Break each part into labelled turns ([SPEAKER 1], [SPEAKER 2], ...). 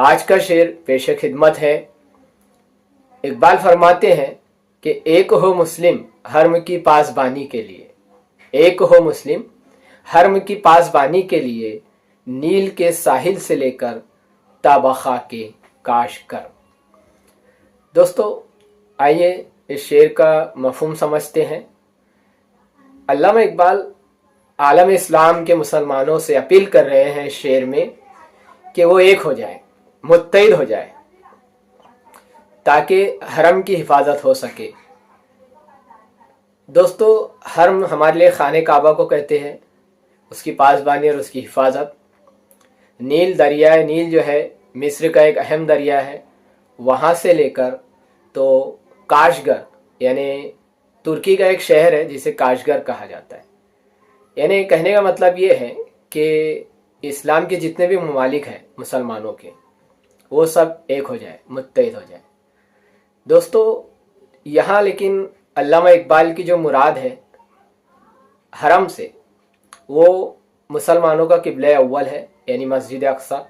[SPEAKER 1] आज का शेर पेश खिदमत है। इकबाल फरमाते हैं कि एक हो मुस्लिम हर्म की पासबानी के लिए, एक हो मुस्लिम हर्म की पासबानी के लिए, नील के साहिल से लेकर ताबखा के काश कर। दोस्तों आइए इस शेर का मफहूम समझते हैं। अल्लामा इकबाल आलम इस्लाम के मुसलमानों से अपील कर रहे हैं इस शेर में कि वो एक हो जाए, मुत्तहिद हो जाए, ताकि हरम की हिफाजत हो सके। दोस्तों हरम हमारे लिए खाने काबा को कहते हैं, उसकी पासबानी और उसकी हिफाजत। नील दरियाए नील जो है मिस्र का एक अहम दरिया है, वहाँ से लेकर तो काशगर यानी तुर्की का एक शहर है जिसे काशगर कहा जाता है। यानी कहने का मतलब ये है कि इस्लाम के जितने भी ममालिक हैं मुसलमानों के, वो सब एक हो जाए, मुत्तहिद हो जाए। दोस्तों यहाँ लेकिन अल्लामा इकबाल की जो मुराद है हरम से, वो मुसलमानों का किबला अव्वल है यानी मस्जिद अक्सा।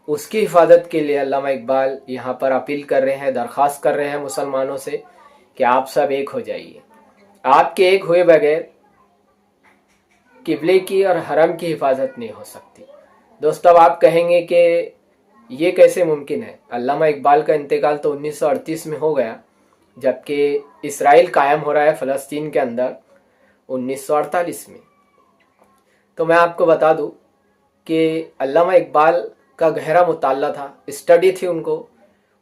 [SPEAKER 1] उसकी हिफाजत के लिए अल्लामा इकबाल यहाँ पर अपील कर रहे हैं, दरख्वास्त कर रहे हैं मुसलमानों से कि आप सब एक हो जाइए। आपके एक हुए बगैर किबले की और हरम की हिफाजत नहीं हो सकती। दोस्तों अब आप कहेंगे कि ये कैसे मुमकिन है? अल्लामा इकबाल का इंतकाल तो 1938 में हो गया, जबकि इसराइल कायम हो रहा है फ़लस्तीन के अंदर 1948 में। तो मैं आपको बता दूं कि अल्लामा इकबाल का गहरा मुताल्ला था, स्टडी थी उनको।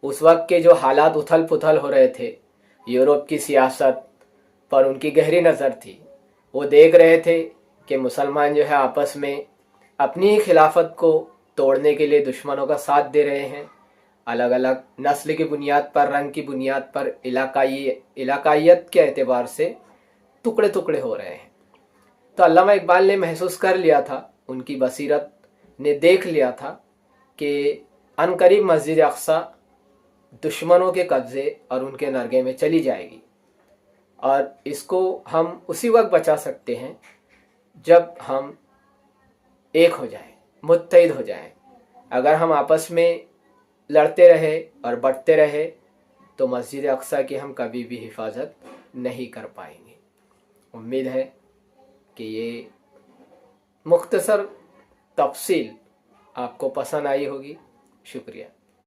[SPEAKER 1] उस वक्त के जो हालात उथल पुथल हो रहे थे, यूरोप की सियासत पर उनकी गहरी नज़र थी। वो देख रहे थे कि मुसलमान जो है आपस में अपनी ही खिलाफत को तोड़ने के लिए दुश्मनों का साथ दे रहे हैं। अलग अलग नस्ल की बुनियाद पर, रंग की बुनियाद पर, इलाकाइयत के एतबार से टुकड़े टुकड़े हो रहे हैं। तो अल्लामा इकबाल ने महसूस कर लिया था, उनकी बसीरत ने देख लिया था कि अनकरीब मस्जिद अक्सा दुश्मनों के कब्ज़े और उनके नरगे में चली जाएगी, और इसको हम उसी वक्त बचा सकते हैं जब हम एक हो जाएं, मुत्तहिद हो जाएं। अगर हम आपस में लड़ते रहे और बढ़ते रहे तो मस्जिद अक्सा की हम कभी भी हिफाजत नहीं कर पाएंगे। उम्मीद है कि ये मुख्तसर तफसील आपको पसंद आई होगी। शुक्रिया।